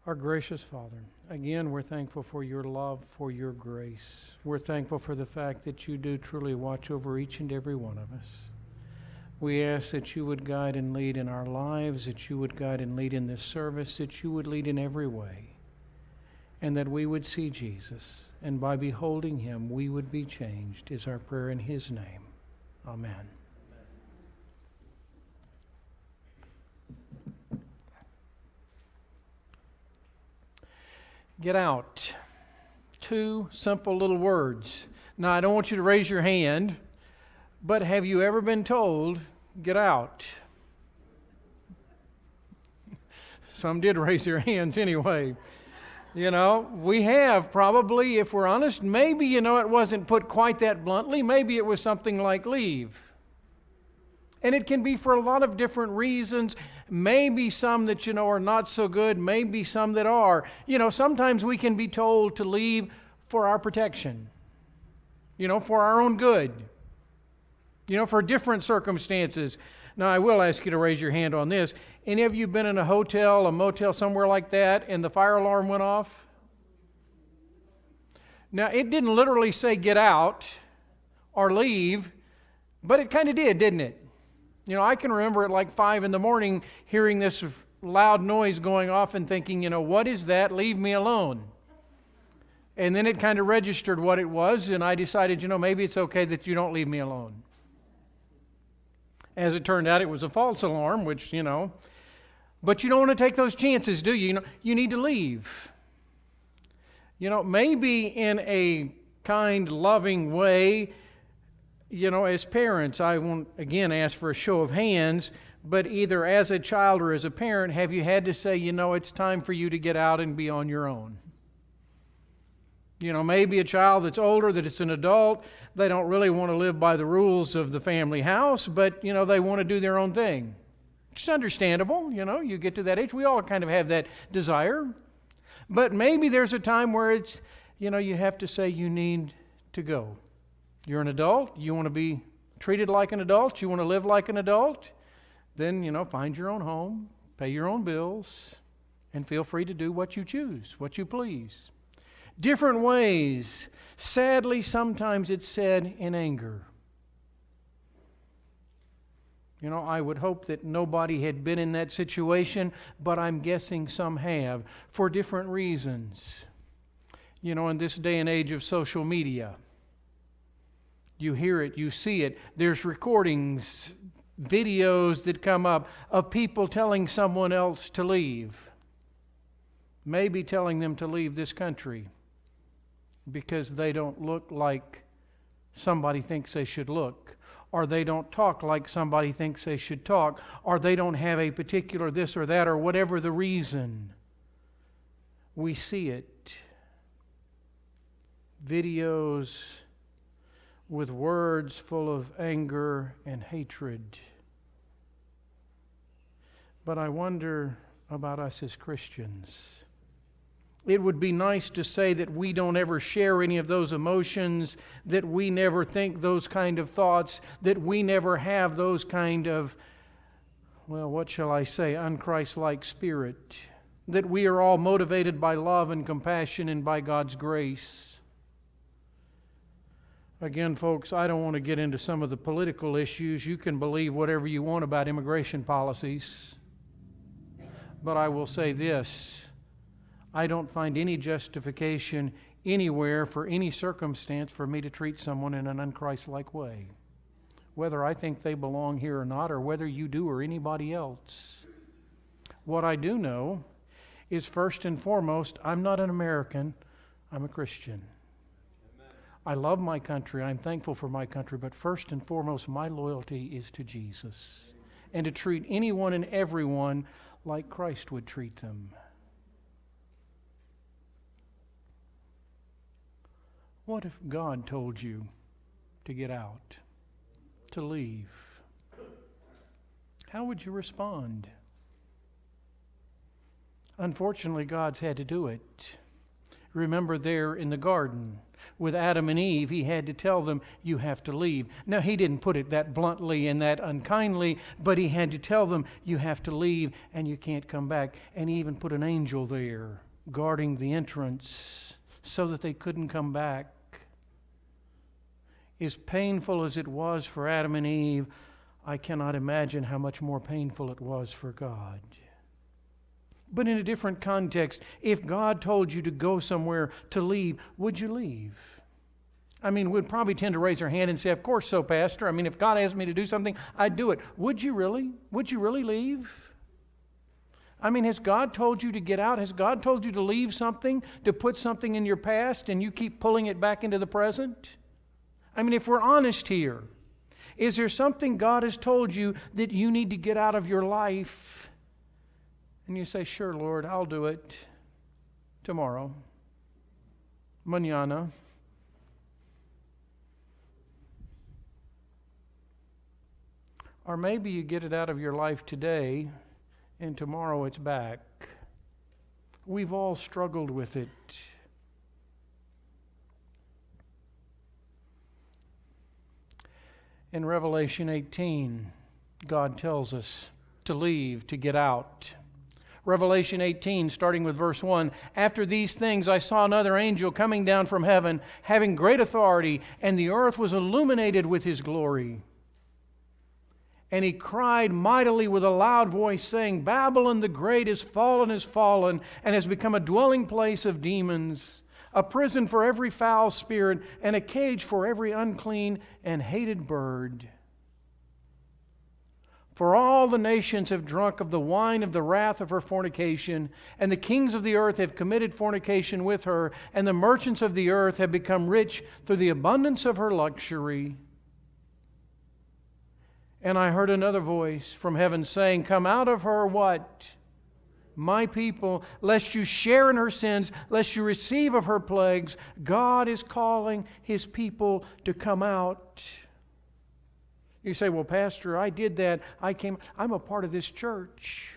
Our gracious Father, again, we're thankful for your love, for your grace. We're thankful for the fact that you do truly watch over each and every one of us. We ask that you would guide and lead in our lives, that you would guide and lead in this service, that you would lead in every way, and that we would see Jesus, and by beholding him, we would be changed, is our prayer in his name. Amen. Get out. Two simple little words. Now, I don't want you to raise your hand, but have you ever been told, get out? Some did raise their hands anyway. You know, we have probably, if we're honest, maybe, it wasn't put quite that bluntly. Maybe it was something like leave. And it can be for a lot of different reasons. Maybe some that, are not so good. Maybe some that are. Sometimes we can be told to leave for our protection. For our own good. For different circumstances. Now, I will ask you to raise your hand on this. Any of you been in a hotel, a motel, somewhere like that, and the fire alarm went off? Now, it didn't literally say get out or leave, but it kind of did, didn't it? I can remember at like 5 a.m. hearing this loud noise going off and thinking, what is that? Leave me alone. And then it kind of registered what it was, and I decided, maybe it's okay that you don't leave me alone. As it turned out, it was a false alarm, which, but you don't want to take those chances, do you? You need to leave. Maybe in a kind, loving way, as parents, I won't, again, ask for a show of hands, but either as a child or as a parent, have you had to say, it's time for you to get out and be on your own? Maybe a child that's older, that it's an adult, they don't really want to live by the rules of the family house, but, they want to do their own thing. It's understandable, you get to that age. We all kind of have that desire. But maybe there's a time where it's, you have to say you need to go. You're an adult, you want to be treated like an adult, you want to live like an adult, then, find your own home, pay your own bills, and feel free to do what you choose, what you please. Different ways. Sadly, sometimes it's said in anger. I would hope that nobody had been in that situation, but I'm guessing some have, for different reasons. In this day and age of social media, you hear it, you see it. There's recordings, videos that come up of people telling someone else to leave. Maybe telling them to leave this country because they don't look like somebody thinks they should look, or they don't talk like somebody thinks they should talk, or they don't have a particular this or that, or whatever the reason. We see it. Videos with words full of anger and hatred. But I wonder about us as Christians. It would be nice to say that we don't ever share any of those emotions, that we never think those kind of thoughts, that we never have those kind of, what shall I say, un-Christ-like spirit, that we are all motivated by love and compassion and by God's grace. Again, folks, I don't want to get into some of the political issues. You can believe whatever you want about immigration policies. But I will say this. I don't find any justification anywhere for any circumstance for me to treat someone in an un-Christ-like way. Whether I think they belong here or not, or whether you do or anybody else. What I do know is, first and foremost, I'm not an American, I'm a Christian. I love my country, I'm thankful for my country, but first and foremost, my loyalty is to Jesus. And to treat anyone and everyone like Christ would treat them. What if God told you to get out, to leave? How would you respond? Unfortunately, God's had to do it. Remember there in the garden with Adam and Eve, he had to tell them, you have to leave. Now, he didn't put it that bluntly and that unkindly, but he had to tell them, you have to leave and you can't come back. And he even put an angel there guarding the entrance so that they couldn't come back. As painful as it was for Adam and Eve, I cannot imagine how much more painful it was for God. But in a different context, if God told you to go somewhere, to leave, would you leave? I mean, we'd probably tend to raise our hand and say, of course so, Pastor. I mean, if God asked me to do something, I'd do it. Would you really? Would you really leave? I mean, has God told you to get out? Has God told you to leave something, to put something in your past, and you keep pulling it back into the present? I mean, if we're honest here, is there something God has told you that you need to get out of your life? And you say, sure, Lord, I'll do it tomorrow, mañana. Or maybe you get it out of your life today, and tomorrow it's back. We've all struggled with it. In Revelation 18, God tells us to leave, to get out. Revelation 18, starting with verse 1, after these things I saw another angel coming down from heaven, having great authority, and the earth was illuminated with his glory. And he cried mightily with a loud voice, saying, Babylon the great is fallen, and has become a dwelling place of demons, a prison for every foul spirit, and a cage for every unclean and hated bird. For all the nations have drunk of the wine of the wrath of her fornication, and the kings of the earth have committed fornication with her, and the merchants of the earth have become rich through the abundance of her luxury. And I heard another voice from heaven saying, Come out of her, what? My people, lest you share in her sins, lest you receive of her plagues. God is calling his people to come out. You say, well, Pastor, I did that. I'm a part of this church.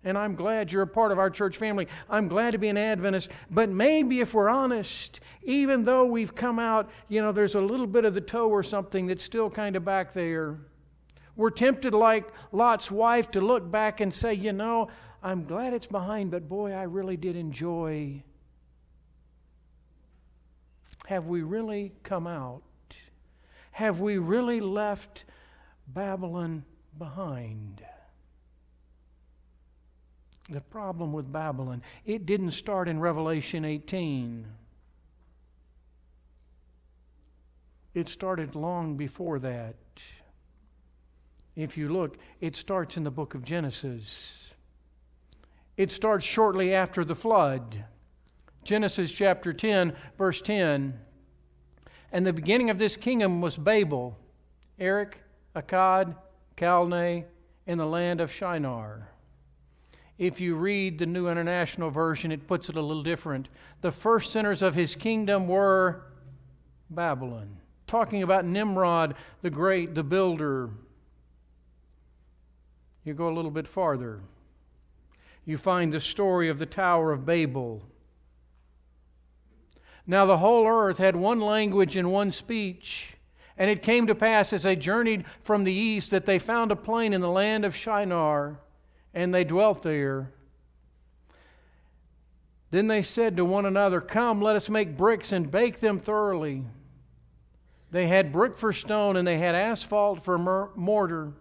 And I'm glad you're a part of our church family. I'm glad to be an Adventist. But maybe if we're honest, even though we've come out, there's a little bit of the toe or something that's still kind of back there. We're tempted like Lot's wife to look back and say, I'm glad it's behind, but boy, I really did enjoy. Have we really come out? Have we really left Babylon behind? The problem with Babylon, it didn't start in Revelation 18. It started long before that. If you look, it starts in the book of Genesis. It starts shortly after the flood. Genesis chapter 10, verse 10. And the beginning of this kingdom was Babel, Erech, Akkad, Calneh, in the land of Shinar. If you read the New International Version, it puts it a little different. The first sinners of his kingdom were Babylon. Talking about Nimrod, the great, the builder. You go a little bit farther. You find the story of the Tower of Babel. Now the whole earth had one language and one speech. And it came to pass as they journeyed from the east that they found a plain in the land of Shinar, and they dwelt there. Then they said to one another, Come, let us make bricks and bake them thoroughly. They had brick for stone, and they had asphalt for mortar.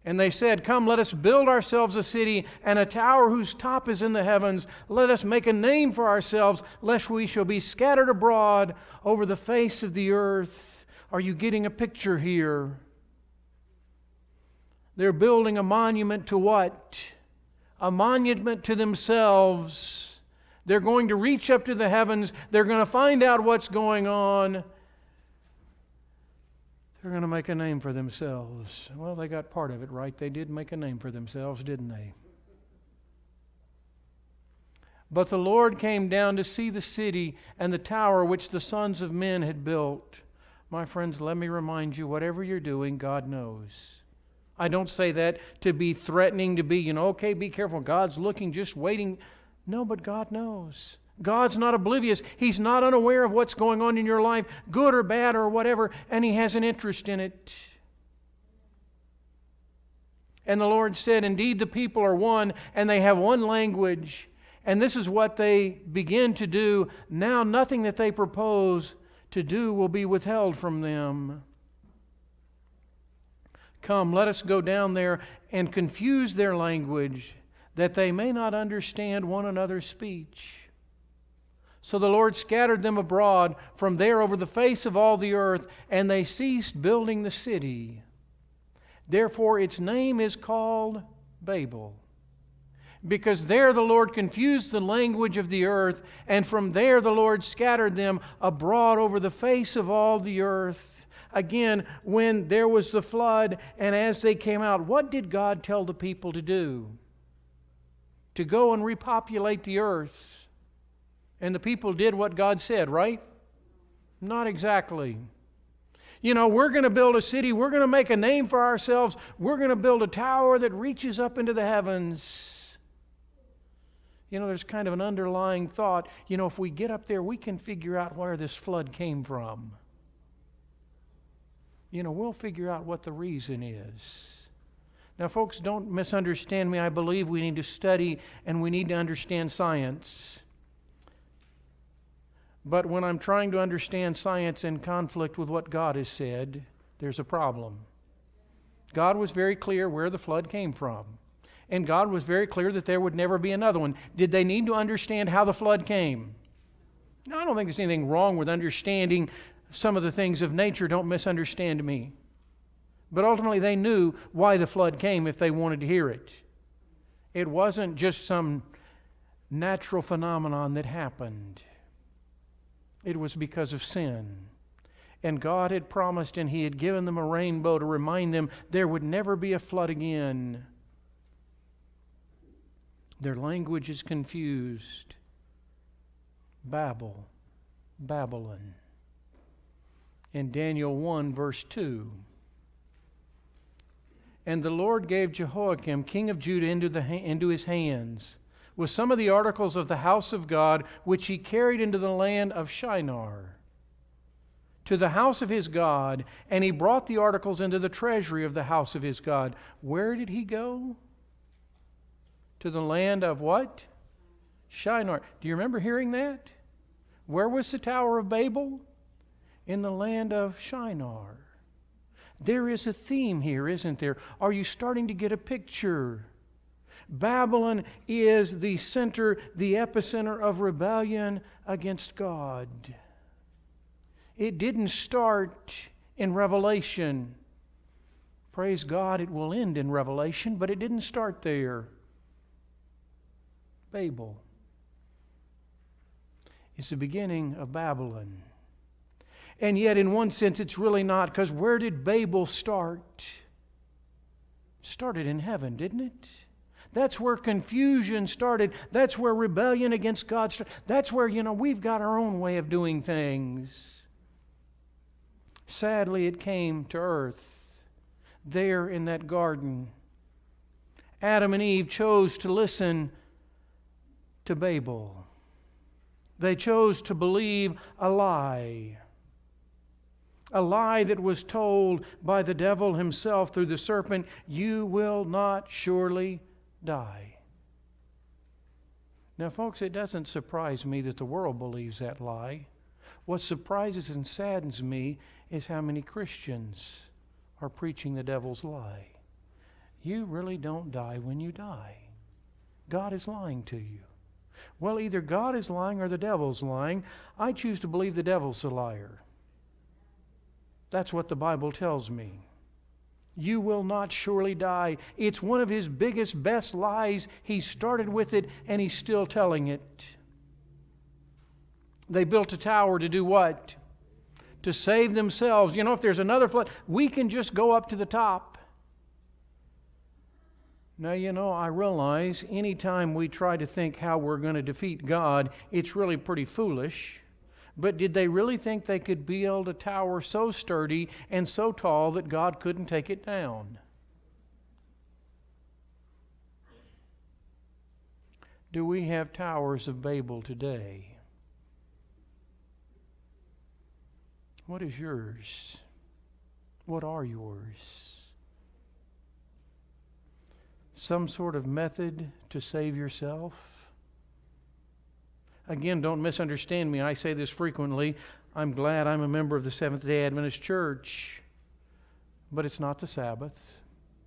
And they said, Come, let us build ourselves a city and a tower whose top is in the heavens. Let us make a name for ourselves, lest we shall be scattered abroad over the face of the earth. Are you getting a picture here? They're building a monument to what? A monument to themselves. They're going to reach up to the heavens. They're going to find out what's going on. They're going to make a name for themselves. Well, they got part of it right. They did make a name for themselves, didn't they? But the Lord came down to see the city and the tower which the sons of men had built. My friends, let me remind you, whatever you're doing, God knows. I don't say that to be threatening, to be, okay, be careful. God's looking, just waiting. No, but God knows. God's not oblivious. He's not unaware of what's going on in your life, good or bad or whatever, and He has an interest in it. And the Lord said, indeed, the people are one, and they have one language. And this is what they begin to do. Now nothing that they propose to do will be withheld from them. Come, let us go down there and confuse their language, that they may not understand one another's speech. So the Lord scattered them abroad from there over the face of all the earth, and they ceased building the city. Therefore its name is called Babel, because there the Lord confused the language of the earth, and from there the Lord scattered them abroad over the face of all the earth. Again, when there was the flood, and as they came out, what did God tell the people to do? To go and repopulate the earth. And the people did what God said, right? Not exactly. You know, we're going to build a city. We're going to make a name for ourselves. We're going to build a tower that reaches up into the heavens. You know, there's kind of an underlying thought. You know, if we get up there, we can figure out where this flood came from. You know, we'll figure out what the reason is. Now, folks, don't misunderstand me. I believe we need to study and we need to understand science. But when I'm trying to understand science in conflict with what God has said, there's a problem. God was very clear where the flood came from. And God was very clear that there would never be another one. Did they need to understand how the flood came? No, I don't think there's anything wrong with understanding some of the things of nature. Don't misunderstand me. But ultimately they knew why the flood came if they wanted to hear it. It wasn't just some natural phenomenon that happened. It was because of sin. And God had promised, and He had given them a rainbow to remind them there would never be a flood again. Their language is confused. Babylon. In Daniel 1, verse 2. And the Lord gave Jehoiakim, king of Judah, into his hands, with some of the articles of the house of God, which he carried into the land of Shinar, to the house of his God, and he brought the articles into the treasury of the house of his God. Where did he go? To the land of what? Shinar. Do you remember hearing that? Where was the Tower of Babel? In the land of Shinar. There is a theme here, isn't there? Are you starting to get a picture? Babylon is the center, the epicenter of rebellion against God. It didn't start in Revelation. Praise God, it will end in Revelation, but it didn't start there. Babel is the beginning of Babylon. And yet, in one sense, it's really not, because where did Babel start? It started in heaven, didn't it? That's where confusion started. That's where rebellion against God started. That's where, we've got our own way of doing things. Sadly, it came to earth, there in that garden. Adam and Eve chose to listen to Babel. They chose to believe a lie. A lie that was told by the devil himself through the serpent. You will not surely die. Now, folks, it doesn't surprise me that the world believes that lie. What surprises and saddens me is how many Christians are preaching the devil's lie. You really don't die when you die. God is lying to you. Well, either God is lying or the devil's lying. I choose to believe the devil's a liar. That's what the Bible tells me. You will not surely die. It's one of his biggest, best lies. He started with it, and he's still telling it. They built a tower to do what? To save themselves. If there's another flood, we can just go up to the top. Now, I realize anytime we try to think how we're going to defeat God, it's really pretty foolish. But did they really think they could build a tower so sturdy and so tall that God couldn't take it down? Do we have towers of Babel today? What is yours? What are yours? Some sort of method to save yourself? Again, don't misunderstand me. I say this frequently. I'm glad I'm a member of the Seventh-day Adventist Church. But it's not the Sabbath.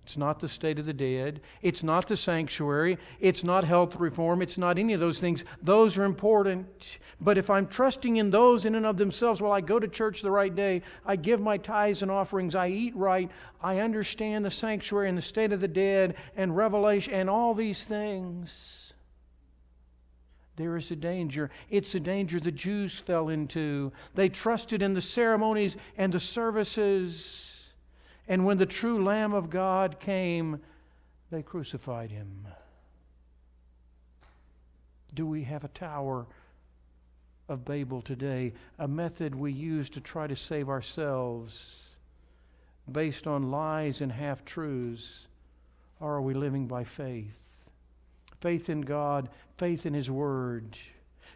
It's not the state of the dead. It's not the sanctuary. It's not health reform. It's not any of those things. Those are important. But if I'm trusting in those in and of themselves, well, I go to church the right day, I give my tithes and offerings, I eat right, I understand the sanctuary and the state of the dead and Revelation and all these things, there is a danger. It's a danger the Jews fell into. They trusted in the ceremonies and the services. And when the true Lamb of God came, they crucified Him. Do we have a tower of Babel today? A method we use to try to save ourselves based on lies and half-truths? Or are we living by faith? Faith in God, faith in His Word.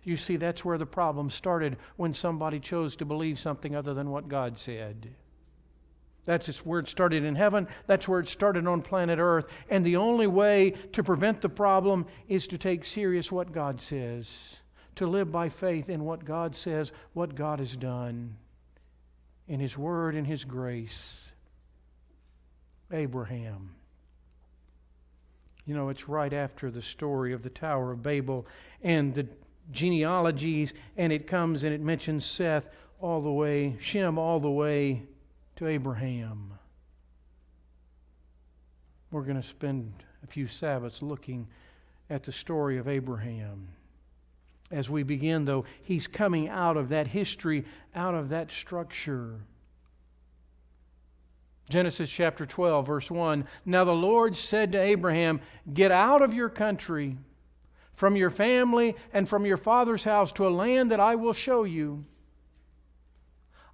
You see, that's where the problem started, when somebody chose to believe something other than what God said. That's where it started in heaven. That's where it started on planet Earth. And the only way to prevent the problem is to take serious what God says, to live by faith in what God says, what God has done, in His Word and His grace. Abraham. You know, it's right after the story of the Tower of Babel and the genealogies, and it comes and it mentions Seth all the way, Shem all the way to Abraham. We're going to spend a few Sabbaths looking at the story of Abraham. As we begin, though, he's coming out of that history, out of that structure. Genesis chapter 12, verse 1. Now the Lord said to Abraham, "Get out of your country, from your family, and from your father's house to a land that I will show you.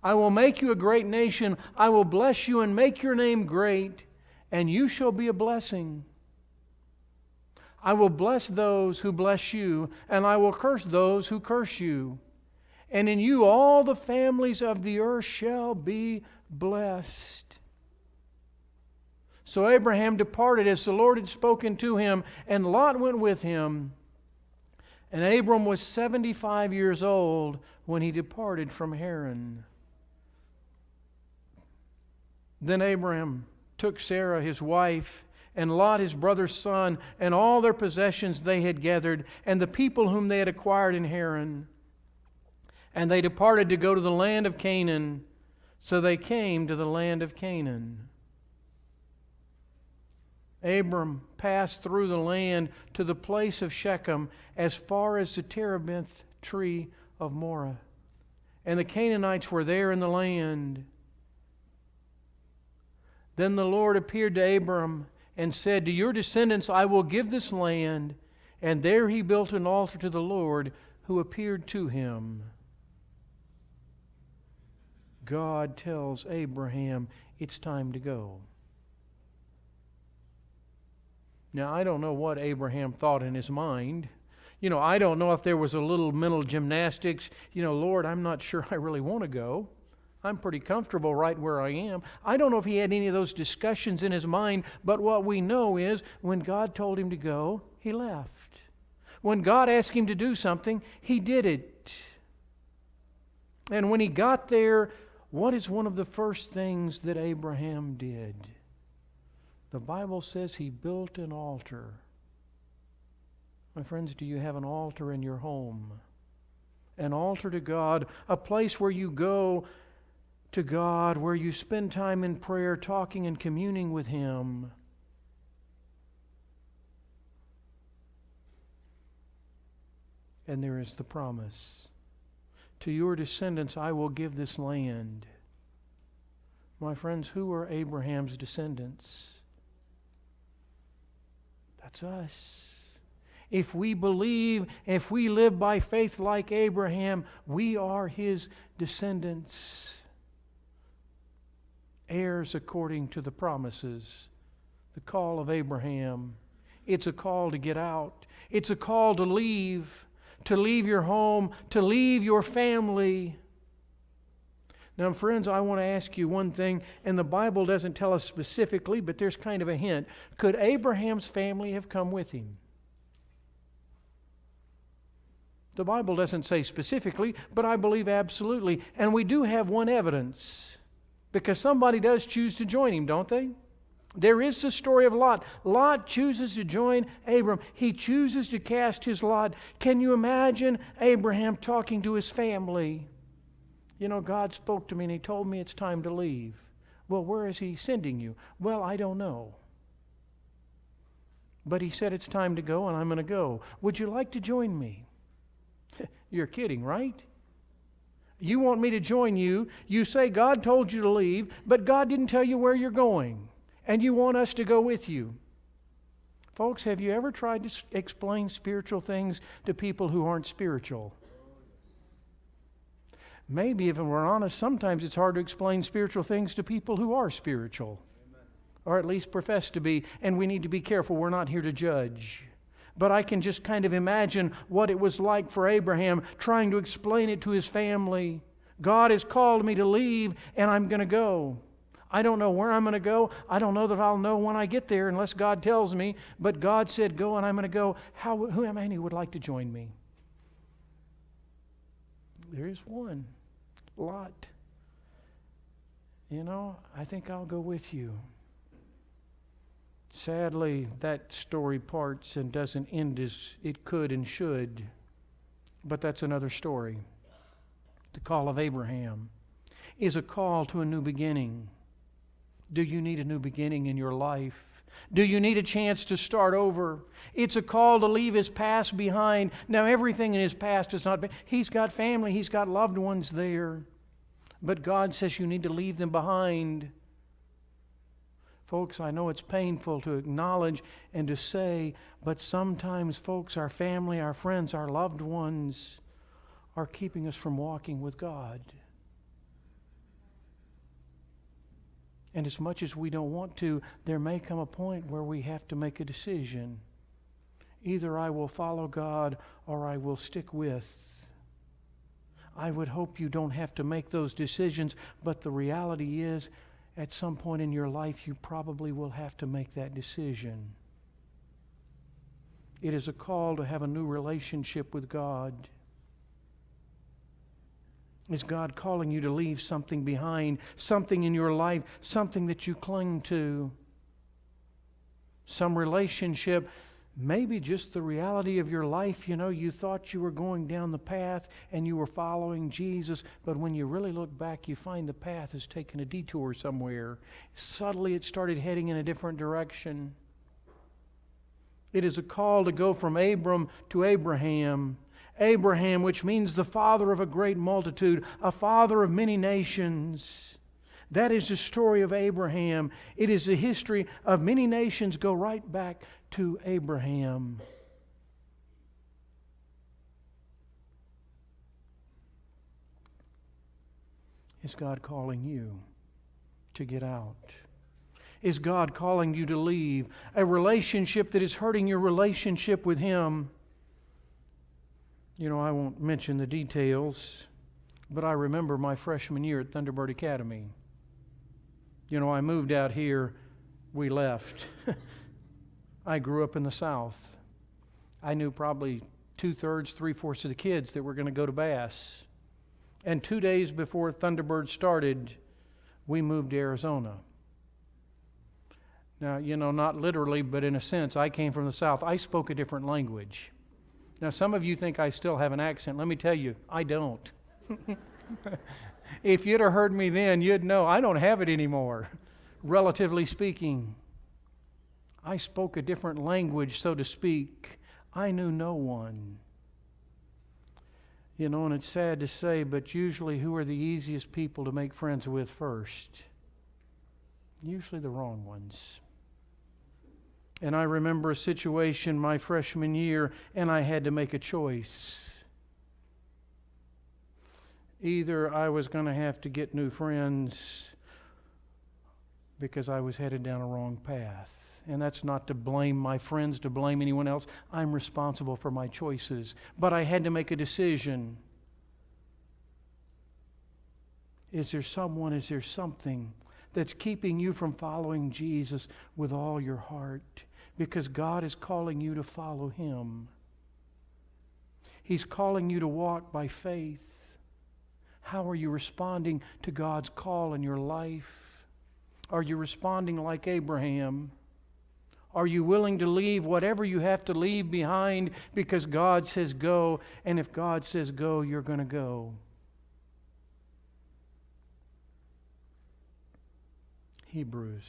I will make you a great nation. I will bless you and make your name great, and you shall be a blessing. I will bless those who bless you, and I will curse those who curse you. And in you all the families of the earth shall be blessed." So Abraham departed as the Lord had spoken to him, and Lot went with him. And Abram was 75 years old when he departed from Haran. Then Abraham took Sarah his wife, and Lot his brother's son, and all their possessions they had gathered, and the people whom they had acquired in Haran. And they departed to go to the land of Canaan. So they came to the land of Canaan. Abram passed through the land to the place of Shechem, as far as the terebinth tree of Moreh. And the Canaanites were there in the land. Then the Lord appeared to Abram and said, "To your descendants I will give this land." And there he built an altar to the Lord who appeared to him. God tells Abraham, it's time to go. Now, I don't know what Abraham thought in his mind. I don't know if there was a little mental gymnastics. Lord, I'm not sure I really want to go. I'm pretty comfortable right where I am. I don't know if he had any of those discussions in his mind, but what we know is when God told him to go, he left. When God asked him to do something, he did it. And when he got there, what is one of the first things that Abraham did? The Bible says he built an altar. My friends, do you have an altar in your home? An altar to God, a place where you go to God, where you spend time in prayer, talking and communing with Him. And there is the promise. To your descendants I will give this land. My friends, who are Abraham's descendants? That's us. If we believe, if we live by faith like Abraham, we are his descendants. Heirs according to the promises. The call of Abraham It's a call to get out. It's a call to leave your home, to leave your family. Now, friends, I want to ask you one thing, and the Bible doesn't tell us specifically, but there's kind of a hint. Could Abraham's family have come with him? The Bible doesn't say specifically, but I believe absolutely. And we do have one evidence, because somebody does choose to join him, don't they? There is the story of Lot. Lot chooses to join Abram. He chooses to cast his lot. Can you imagine Abraham talking to his family? You know, God spoke to me and He told me it's time to leave. Well, where is He sending you? Well, I don't know. But He said it's time to go, and I'm going to go. Would you like to join me? You're kidding, right? You want me to join you. You say God told you to leave, but God didn't tell you where you're going. And you want us to go with you. Folks, have you ever tried to explain spiritual things to people who aren't spiritual? Maybe, if we're honest, sometimes it's hard to explain spiritual things to people who are spiritual. Amen. Or at least profess to be, and we need to be careful. We're not here to judge. But I can just kind of imagine what it was like for Abraham trying to explain it to his family. God has called me to leave, and I'm going to go. I don't know where I'm going to go. I don't know that I'll know when I get there unless God tells me. But God said go, and I'm going to go. Who many would like to join me? There is one. Lot. You know, I think I'll go with you. Sadly, that story parts and doesn't end as it could and should. But that's another story. The call of Abraham is a call to a new beginning. Do you need a new beginning in your life? Do you need a chance to start over? It's a call to leave his past behind. Now, everything in his past is not bad. He's got family. He's got loved ones there. But God says you need to leave them behind. Folks, I know it's painful to acknowledge and to say, but sometimes, folks, our family, our friends, our loved ones are keeping us from walking with God. And as much as we don't want to, there may come a point where we have to make a decision. Either I will follow God or I will stick with. I would hope you don't have to make those decisions, but the reality is, at some point in your life, you probably will have to make that decision. It is a call to have a new relationship with God. Is God calling you to leave something behind, something in your life, something that you cling to? Some relationship, maybe just the reality of your life. You know, you thought you were going down the path and you were following Jesus, but when you really look back, you find the path has taken a detour somewhere. Subtly, it started heading in a different direction. It is a call to go from Abram to Abraham. Abraham, which means the father of a great multitude, a father of many nations. That is the story of Abraham. It is the history of many nations go right back to Abraham. Is God calling you to get out? Is God calling you to leave a relationship that is hurting your relationship with Him? You know, I won't mention the details, but I remember my freshman year at Thunderbird Academy. You know, I moved out here, we left. I grew up in the South. I knew probably 2/3, 3/4 of the kids that were going to go to Bass. And 2 days before Thunderbird started, we moved to Arizona. Now, you know, not literally, but in a sense, I came from the South. I spoke a different language. Now, some of you think I still have an accent. Let me tell you, I don't. If you'd have heard me then, you'd know I don't have it anymore, relatively speaking. I spoke a different language, so to speak. I knew no one. You know, and it's sad to say, but usually who are the easiest people to make friends with first? Usually the wrong ones. And I remember a situation my freshman year, and I had to make a choice. Either I was going to have to get new friends because I was headed down a wrong path. and that's not to blame my friends, to blame anyone else. I'm responsible for my choices. But I had to make a decision. Is there someone, is there something that's keeping you from following Jesus with all your heart? Because God is calling you to follow Him. He's calling you to walk by faith. How are you responding to God's call in your life? Are you responding like Abraham? Are you willing to leave whatever you have to leave behind because God says go? And if God says go, you're going to go. Hebrews,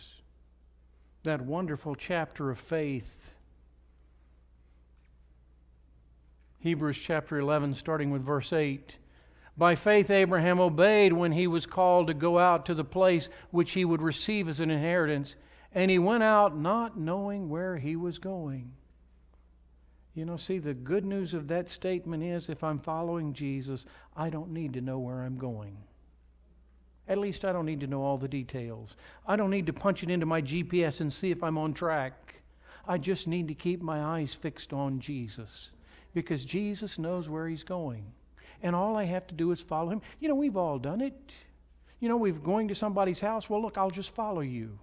that wonderful chapter of faith. Hebrews chapter 11, starting with verse 8. By faith Abraham obeyed when he was called to go out to the place which he would receive as an inheritance, and he went out not knowing where he was going. You know, see, the good news of that statement is if I'm following Jesus, I don't need to know where I'm going. At least I don't need to know all the details. I don't need to punch it into my GPS and see if I'm on track. I just need to keep my eyes fixed on Jesus, because Jesus knows where He's going. And all I have to do is follow Him. You know, we've all done it. You know, we're going to somebody's house. Well, look, I'll just follow you.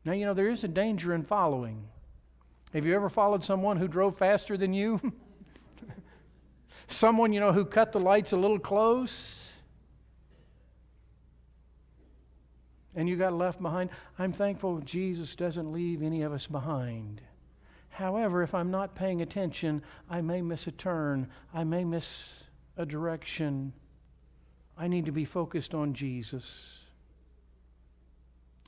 Now, you know, there is a danger in following. Have you ever followed someone who drove faster than you? Someone, you know, who cut the lights a little close? And you got left behind? I'm thankful Jesus doesn't leave any of us behind. However, if I'm not paying attention, I may miss a turn. I may miss a direction. I need to be focused on Jesus.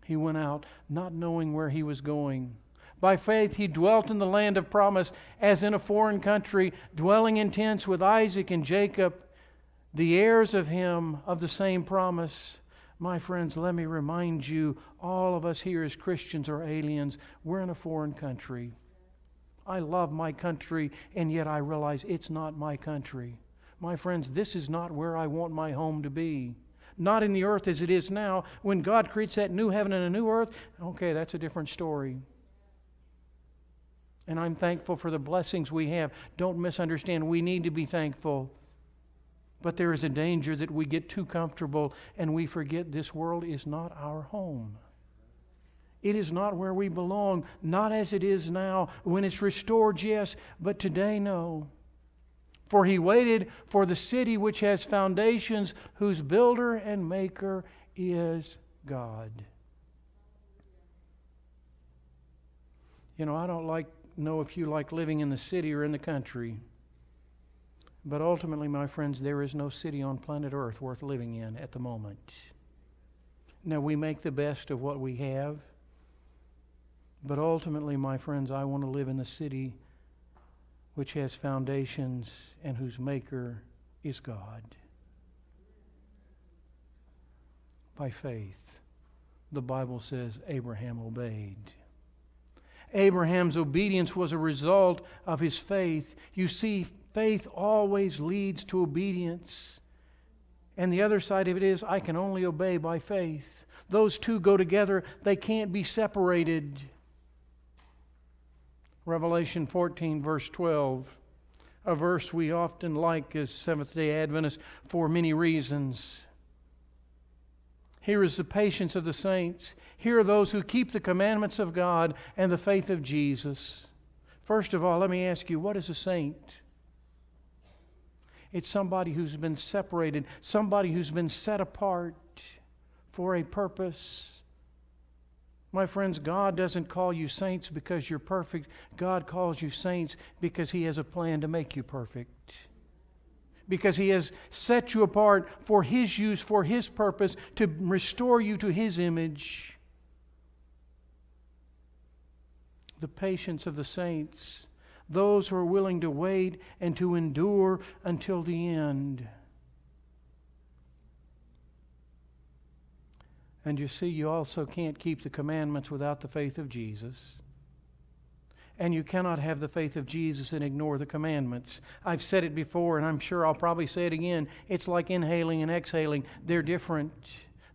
He went out not knowing where he was going. By faith, he dwelt in the land of promise as in a foreign country, dwelling in tents with Isaac and Jacob, the heirs of him of the same promise. My friends, let me remind you, all of us here as Christians are aliens. We're in a foreign country. I love my country, and yet I realize it's not my country. My friends, this is not where I want my home to be. Not in the earth as it is now. When God creates that new heaven and a new earth, okay, that's a different story. And I'm thankful for the blessings we have. Don't misunderstand, we need to be thankful. But there is a danger that we get too comfortable and we forget this world is not our home. It is not where we belong, not as it is now. When it's restored, yes, but today, no. For he waited for the city which has foundations, whose builder and maker is God. You know, I don't know if you like living in the city or in the country. But ultimately, my friends, there is no city on planet Earth worth living in at the moment. Now, we make the best of what we have. But ultimately, my friends, I want to live in the city which has foundations and whose maker is God. By faith, the Bible says Abraham obeyed. Abraham's obedience was a result of his faith. You see, faith always leads to obedience. And the other side of it is, I can only obey by faith. Those two go together. They can't be separated. Revelation 14, verse 12, a verse we often like as Seventh-day Adventists for many reasons. Here is the patience of the saints. Here are those who keep the commandments of God and the faith of Jesus. First of all, let me ask you, what is a saint? It's somebody who's been separated, somebody who's been set apart for a purpose. My friends, God doesn't call you saints because you're perfect. God calls you saints because He has a plan to make you perfect. Because He has set you apart for His use, for His purpose, to restore you to His image. The patience of the saints, those who are willing to wait and to endure until the end. And you see, you also can't keep the commandments without the faith of Jesus. And you cannot have the faith of Jesus and ignore the commandments. I've said it before, and I'm sure I'll probably say it again. It's like inhaling and exhaling. They're different.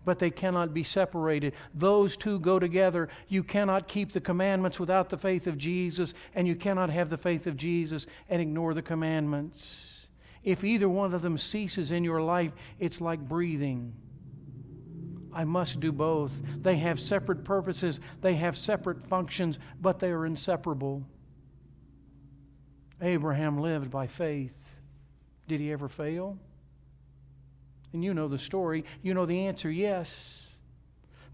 but they cannot be separated. Those two go together. You cannot keep the commandments without the faith of Jesus, and you cannot have the faith of Jesus and ignore the commandments. If either one of them ceases in your life, it's like breathing. I must do both. They have separate purposes, they have separate functions, but they are inseparable. Abraham lived by faith. Did he ever fail? And you know the story. You know the answer, yes.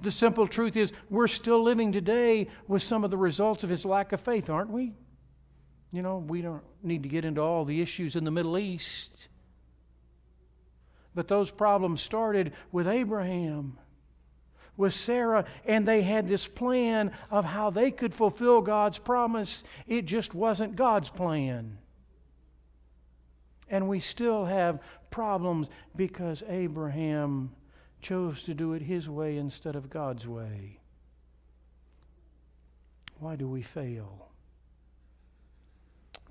The simple truth is we're still living today with some of the results of his lack of faith, aren't we? You know, we don't need to get into all the issues in the Middle East. But those problems started with Abraham, with Sarah, and they had this plan of how they could fulfill God's promise. It just wasn't God's plan. And we still have problems because Abraham chose to do it his way instead of God's way. Why do we fail?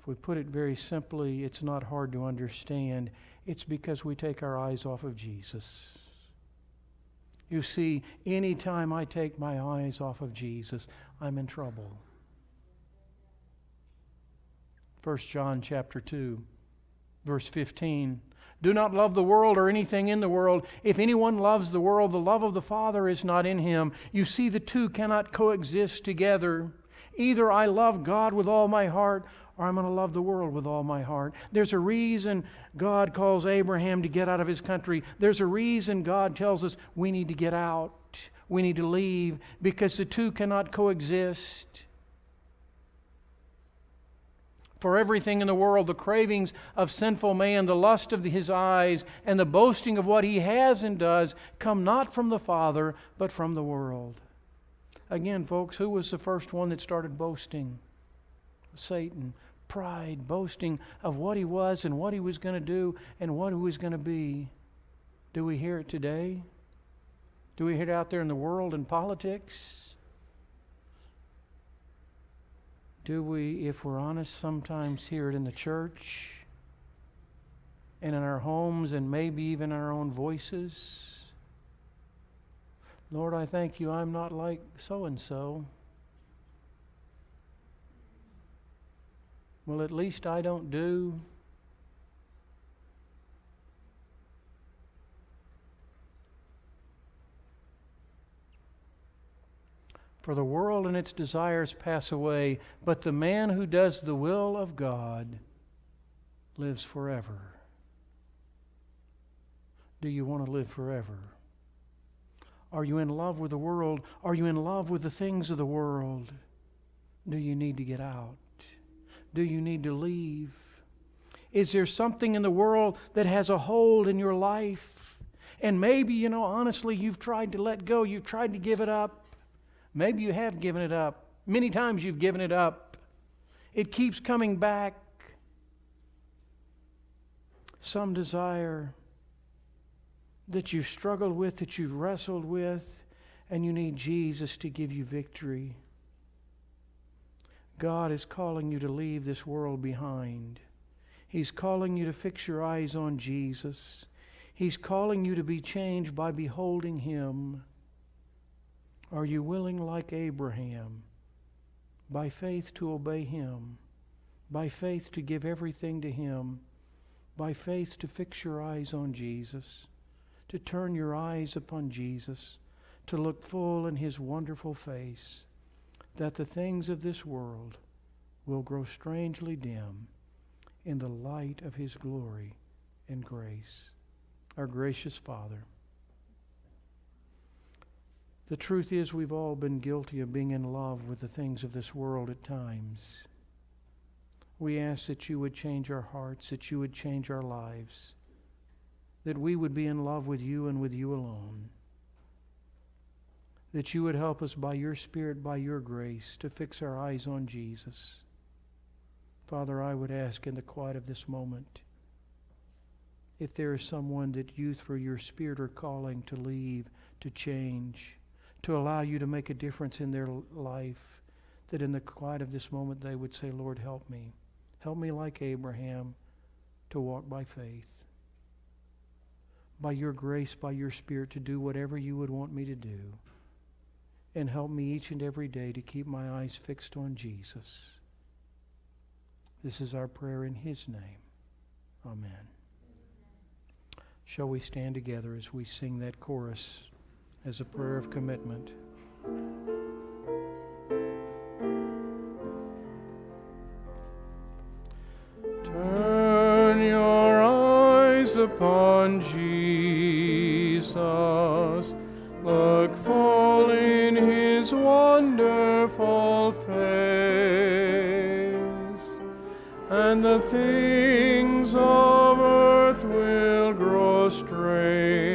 If we put it very simply, it's not hard to understand. It's because we take our eyes off of Jesus. You see, any time I take my eyes off of Jesus, I'm in trouble. 1 John chapter 2, verse 15. Do not love the world or anything in the world. If anyone loves the world, the love of the Father is not in him. You see, the two cannot coexist together. Either I love God with all my heart, or I'm going to love the world with all my heart. There's a reason God calls Abraham to get out of his country. There's a reason God tells us we need to get out. We need to leave, because the two cannot coexist. For everything in the world, the cravings of sinful man, the lust of his eyes, and the boasting of what he has and does, come not from the Father, but from the world. Again, folks, who was the first one that started boasting? Satan. Pride, boasting of what he was and what he was going to do and what he was going to be. Do we hear it today? Do we hear it out there in the world and politics? Do we, if we're honest, sometimes hear it in the church and in our homes and maybe even our own voices? Lord, I thank you I'm not like so-and-so. Well, at least I don't do. For the world and its desires pass away, but the man who does the will of God lives forever. Do you want to live forever? Are you in love with the world? Are you in love with the things of the world? Do you need to get out? Do you need to leave? Is there something in the world that has a hold in your life? And maybe, honestly, you've tried to let go. You've tried to give it up. Maybe you have given it up. Many times you've given it up. It keeps coming back. Some desire that you've struggled with, that you've wrestled with, and you need Jesus to give you victory. God is calling you to leave this world behind. He's calling you to fix your eyes on Jesus. He's calling you to be changed by beholding Him. Are you willing, like Abraham, by faith to obey Him, by faith to give everything to Him, by faith to fix your eyes on Jesus, to turn your eyes upon Jesus, to look full in His wonderful face, that the things of this world will grow strangely dim in the light of His glory and grace? Our gracious Father, the truth is we've all been guilty of being in love with the things of this world at times. We ask that you would change our hearts, that you would change our lives, that we would be in love with you and with you alone, that you would help us by your Spirit, by your grace, to fix our eyes on Jesus. Father, I would ask in the quiet of this moment, if there is someone that you through your Spirit are calling to leave, to change, to allow you to make a difference in their life, that in the quiet of this moment they would say, Lord, help me. Help me like Abraham to walk by faith. by your grace, by your Spirit, to do whatever you would want me to do. And help me each and every day to keep my eyes fixed on Jesus. This is our prayer in His name. Amen. Shall we stand together as we sing that chorus as a prayer of commitment? Turn your eyes upon Jesus. Look full in His wonderful face, and the things of earth will grow strange